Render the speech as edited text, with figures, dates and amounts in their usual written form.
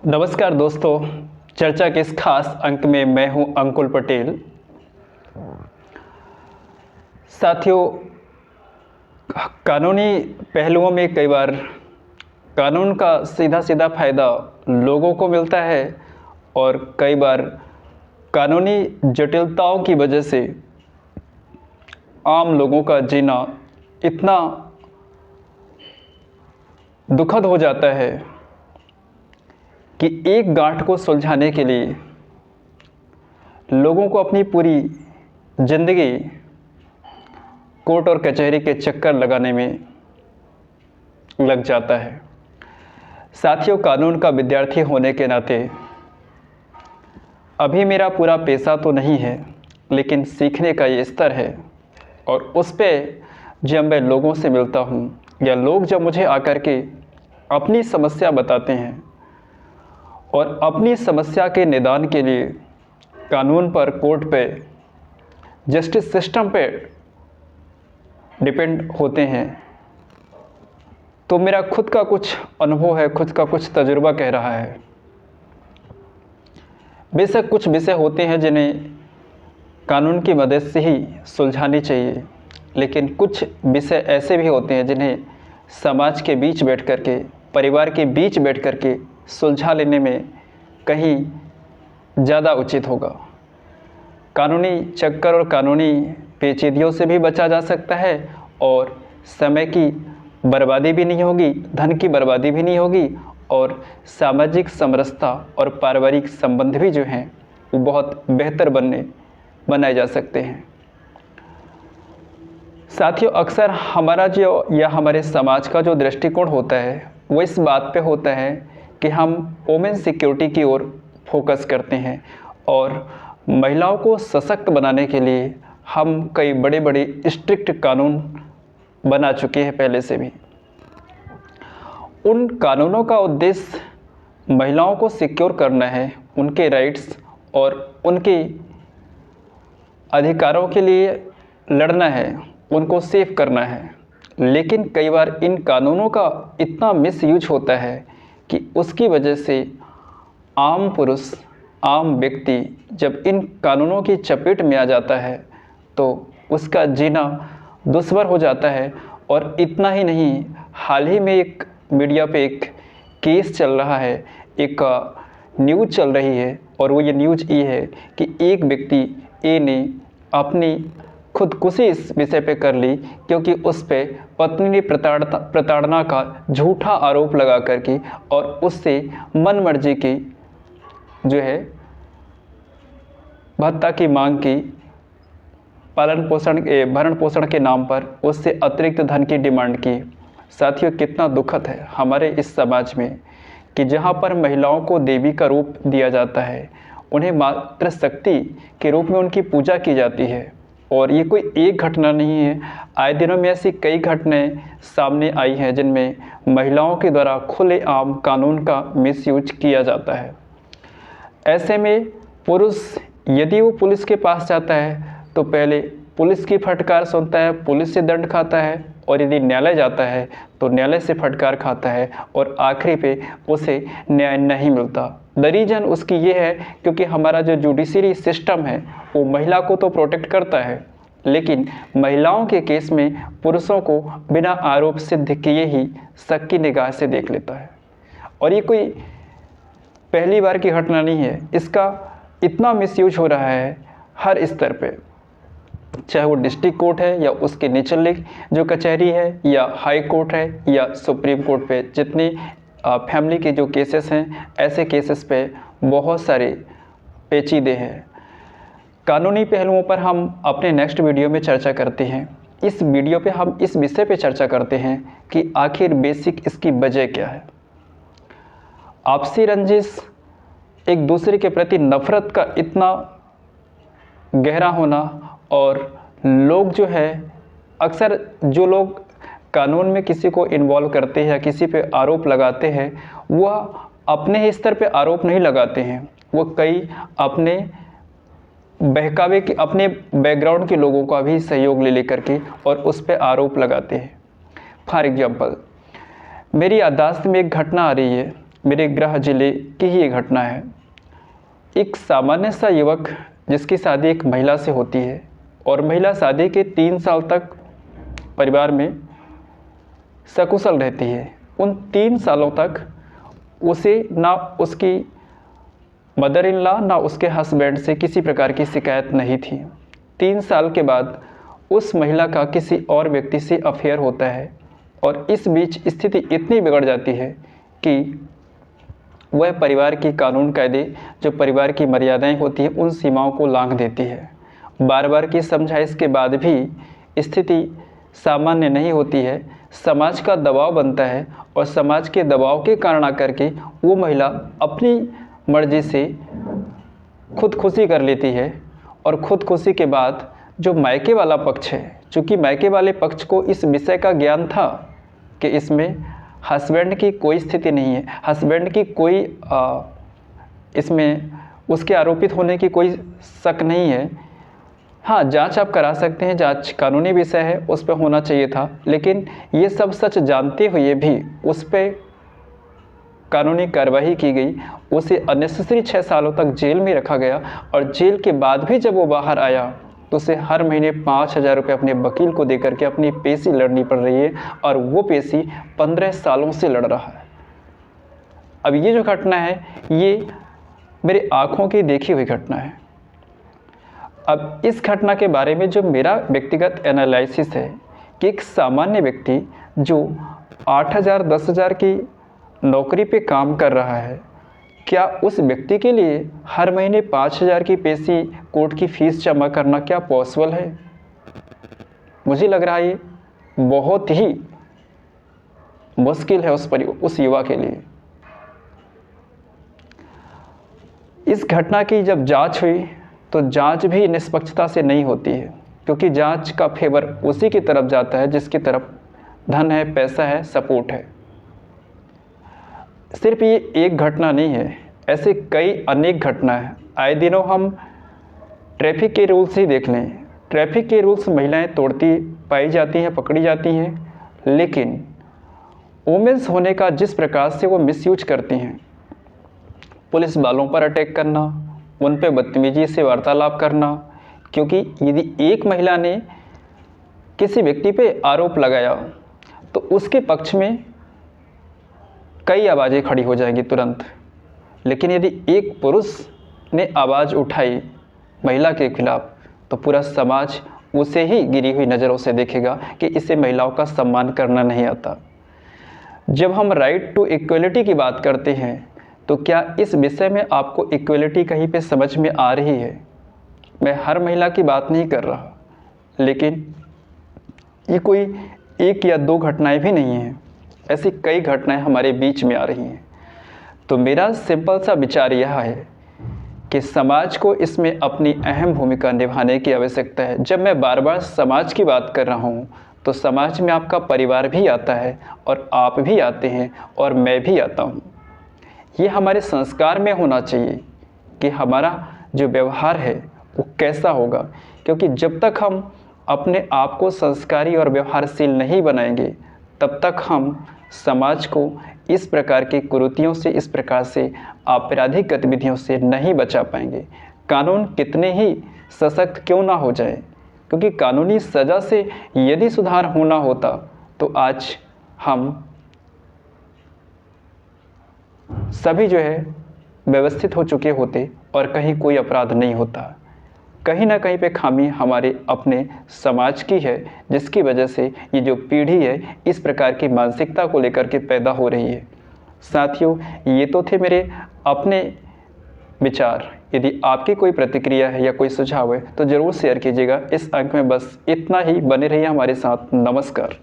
नमस्कार दोस्तों, चर्चा के इस खास अंक में मैं हूं अंकुल पटेल। साथियों, कानूनी पहलुओं में कई बार कानून का सीधा सीधा फायदा लोगों को मिलता है और कई बार कानूनी जटिलताओं की वजह से आम लोगों का जीना इतना दुखद हो जाता है कि एक गांठ को सुलझाने के लिए लोगों को अपनी पूरी जिंदगी कोर्ट और कचहरी के चक्कर लगाने में लग जाता है। साथियों, कानून का विद्यार्थी होने के नाते अभी मेरा पूरा पेशा तो नहीं है, लेकिन सीखने का ये स्तर है और उस पे जब मैं लोगों से मिलता हूँ या लोग जब मुझे आकर के अपनी समस्या बताते हैं और अपनी समस्या के निदान के लिए कानून पर, कोर्ट पे, जस्टिस सिस्टम पे डिपेंड होते हैं, तो मेरा खुद का कुछ अनुभव है, खुद का कुछ तजुर्बा कह रहा है। बेशक कुछ विषय होते हैं जिन्हें कानून की मदद से ही सुलझानी चाहिए, लेकिन कुछ विषय ऐसे भी होते हैं जिन्हें समाज के बीच बैठ कर के, परिवार के बीच बैठ कर के सुलझा लेने में कहीं ज़्यादा उचित होगा। कानूनी चक्कर और कानूनी पेचीदगियों से भी बचा जा सकता है और समय की बर्बादी भी नहीं होगी, धन की बर्बादी भी नहीं होगी और सामाजिक समरसता और पारिवारिक संबंध भी जो हैं वो बहुत बेहतर बनाए जा सकते हैं। साथियों, अक्सर हमारा जो या हमारे समाज का जो दृष्टिकोण होता है वो इस बात पे होता है कि हम वोमेन सिक्योरिटी की ओर फोकस करते हैं और महिलाओं को सशक्त बनाने के लिए हम कई बड़े बड़े स्ट्रिक्ट कानून बना चुके हैं पहले से भी। उन कानूनों का उद्देश्य महिलाओं को सिक्योर करना है, उनके राइट्स और उनके अधिकारों के लिए लड़ना है, उनको सेव करना है। लेकिन कई बार इन कानूनों का इतना मिसयूज होता है कि उसकी वजह से आम पुरुष, आम व्यक्ति जब इन कानूनों की चपेट में आ जाता है तो उसका जीना दुश्वार हो जाता है। और इतना ही नहीं, हाल ही में एक मीडिया पे एक केस चल रहा है, एक न्यूज़ चल रही है और वो ये न्यूज़ ये है कि एक व्यक्ति ए ने अपनी खुदकुशी इस विषय पे कर ली क्योंकि उस पे पत्नी ने प्रताड़ना का झूठा आरोप लगा करके और उससे मनमर्जी की जो है भत्ता की मांग की, भरण पोषण के नाम पर उससे अतिरिक्त धन की डिमांड की। साथियों, कितना दुखद है हमारे इस समाज में कि जहाँ पर महिलाओं को देवी का रूप दिया जाता है, उन्हें मातृ शक्ति के रूप में उनकी पूजा की जाती है। और ये कोई एक घटना नहीं है, आए दिनों में ऐसी कई घटनाएं सामने आई हैं जिनमें महिलाओं के द्वारा खुलेआम कानून का मिसयूज किया जाता है। ऐसे में पुरुष यदि वो पुलिस के पास जाता है तो पहले पुलिस की फटकार सुनता है, पुलिस से दंड खाता है, और यदि न्यायालय जाता है तो न्यायालय से फटकार खाता है और आखिरी पे उसे न्याय नहीं मिलता। द रीज़न उसकी ये है क्योंकि हमारा जो जुडिशरी सिस्टम है वो महिला को तो प्रोटेक्ट करता है, लेकिन महिलाओं के केस में पुरुषों को बिना आरोप सिद्ध किए ही शक की निगाह से देख लेता है। और ये कोई पहली बार की घटना नहीं है, इसका इतना मिसयूज हो रहा है हर स्तर पे, चाहे वो डिस्ट्रिक्ट कोर्ट है या उसके निचले जो कचहरी है या हाई कोर्ट है या सुप्रीम कोर्ट पे। जितने फैमिली के जो केसेस हैं, ऐसे केसेस पे बहुत सारे पेचीदे हैं। कानूनी पहलुओं पर हम अपने नेक्स्ट वीडियो में चर्चा करते हैं। इस वीडियो पे हम इस विषय पे चर्चा करते हैं कि आखिर बेसिक इसकी वजह क्या है। आपसी रंजिश, एक दूसरे के प्रति नफरत का इतना गहरा होना, और लोग जो है अक्सर जो लोग कानून में किसी को इन्वॉल्व करते हैं या किसी पे आरोप लगाते हैं, वह अपने ही स्तर पे आरोप नहीं लगाते हैं, वो कई अपने बहकावे के, अपने बैकग्राउंड के लोगों का भी सहयोग ले लेकर के और उस पे आरोप लगाते हैं। फॉर एग्जांपल, मेरी याददाश्त में एक घटना आ रही है मेरे गृह जिले की ही ये घटना है। एक सामान्य सा युवक जिसकी शादी एक महिला से होती है और महिला शादी के 3 साल तक परिवार में सकुशल रहती है। उन 3 सालों तक उसे ना उसकी मदर इन लॉ ना उसके हस्बैंड से किसी प्रकार की शिकायत नहीं थी। 3 साल के बाद उस महिला का किसी और व्यक्ति से अफेयर होता है और इस बीच स्थिति इतनी बिगड़ जाती है कि वह परिवार की कानून कायदे, जो परिवार की मर्यादाएं होती हैं, उन सीमाओं को लांघ देती है। बार बार की समझाइश के बाद भी स्थिति सामान्य नहीं होती है। समाज का दबाव बनता है और समाज के दबाव के कारण आकर के वो महिला अपनी मर्जी से खुदकुशी कर लेती है। और खुदकुशी के बाद जो मायके वाला पक्ष है, चूँकि मायके वाले पक्ष को इस विषय का ज्ञान था कि इसमें हस्बैंड की कोई स्थिति नहीं है, हस्बैंड की कोई इसमें उसके आरोपित होने की कोई शक नहीं है। हाँ, जांच आप करा सकते हैं, जांच कानूनी विषय है, उस पर होना चाहिए था। लेकिन ये सब सच जानते हुए भी उस पर कानूनी कार्रवाई की गई, उसे अननेसेसरी 6 सालों तक जेल में रखा गया और जेल के बाद भी जब वो बाहर आया तो उसे हर महीने 5,000 रुपये अपने वकील को देकर के अपनी पेशी लड़नी पड़ रही है और वो पेशी 15 सालों से लड़ रहा है। अब ये जो घटना है ये मेरी आँखों की देखी हुई घटना है। अब इस घटना के बारे में जो मेरा व्यक्तिगत एनालिसिस है कि एक सामान्य व्यक्ति जो 8,000 10,000 की नौकरी पे काम कर रहा है, क्या उस व्यक्ति के लिए हर महीने 5,000 की पेशी कोर्ट की फ़ीस जमा करना क्या पॉसिबल है? मुझे लग रहा है ये बहुत ही मुश्किल है उस युवा के लिए। इस घटना की जब जांच हुई तो जांच भी निष्पक्षता से नहीं होती है, क्योंकि जांच का फेवर उसी की तरफ जाता है जिसकी तरफ धन है, पैसा है, सपोर्ट है। सिर्फ ये एक घटना नहीं है, ऐसे कई अनेक घटना है। आए दिनों हम ट्रैफिक के रूल्स ही देख लें, ट्रैफिक के रूल्स महिलाएं तोड़ती पाई जाती हैं, पकड़ी जाती हैं, लेकिन वुमेन्स होने का जिस प्रकार से वो मिसयूज करती हैं, पुलिस वालों पर अटैक करना, उन पे बदतमीजी से वार्तालाप करना, क्योंकि यदि एक महिला ने किसी व्यक्ति पे आरोप लगाया तो उसके पक्ष में कई आवाज़ें खड़ी हो जाएंगी तुरंत। लेकिन यदि एक पुरुष ने आवाज़ उठाई महिला के खिलाफ तो पूरा समाज उसे ही गिरी हुई नज़रों से देखेगा कि इसे महिलाओं का सम्मान करना नहीं आता। जब हम राइट टू इक्वलिटी की बात करते हैं तो क्या इस विषय में आपको इक्वलिटी कहीं पे समझ में आ रही है? मैं हर महिला की बात नहीं कर रहा, लेकिन ये कोई 1 या 2 घटनाएं भी नहीं हैं, ऐसी कई घटनाएं हमारे बीच में आ रही हैं। तो मेरा सिंपल सा विचार यह है कि समाज को इसमें अपनी अहम भूमिका निभाने की आवश्यकता है। जब मैं बार बार समाज की बात कर रहा हूँ तो समाज में आपका परिवार भी आता है और आप भी आते हैं और मैं भी आता हूँ। ये हमारे संस्कार में होना चाहिए कि हमारा जो व्यवहार है वो कैसा होगा, क्योंकि जब तक हम अपने आप को संस्कारी और व्यवहारशील नहीं बनाएंगे तब तक हम समाज को इस प्रकार की कुरीतियों से, इस प्रकार से आपराधिक गतिविधियों से नहीं बचा पाएंगे। कानून कितने ही सशक्त क्यों ना हो जाए, क्योंकि कानूनी सज़ा से यदि सुधार होना होता तो आज हम सभी जो है व्यवस्थित हो चुके होते और कहीं कोई अपराध नहीं होता। कहीं ना कहीं पे खामी हमारे अपने समाज की है, जिसकी वजह से ये जो पीढ़ी है इस प्रकार की मानसिकता को लेकर के पैदा हो रही है। साथियों, ये तो थे मेरे अपने विचार। यदि आपकी कोई प्रतिक्रिया है या कोई सुझाव है तो ज़रूर शेयर कीजिएगा। इस अंक में बस इतना ही। बने रहिए हमारे साथ। नमस्कार।